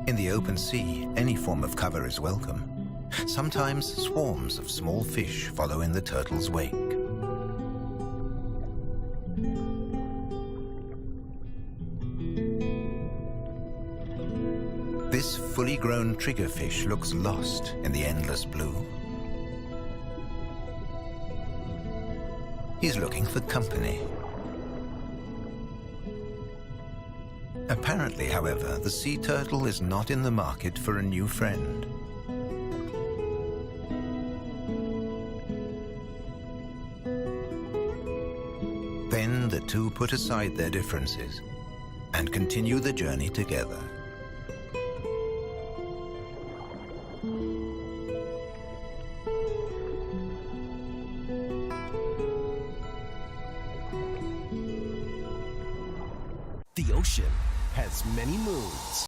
In the open sea, any form of cover is welcome. Sometimes swarms of small fish follow in the turtle's wake. This fully grown triggerfish looks lost in the endless blue. He's looking for company. Apparently, however, the sea turtle is not in the market for a new friend. Then the two put aside their differences and continue the journey together. The ocean has many moods.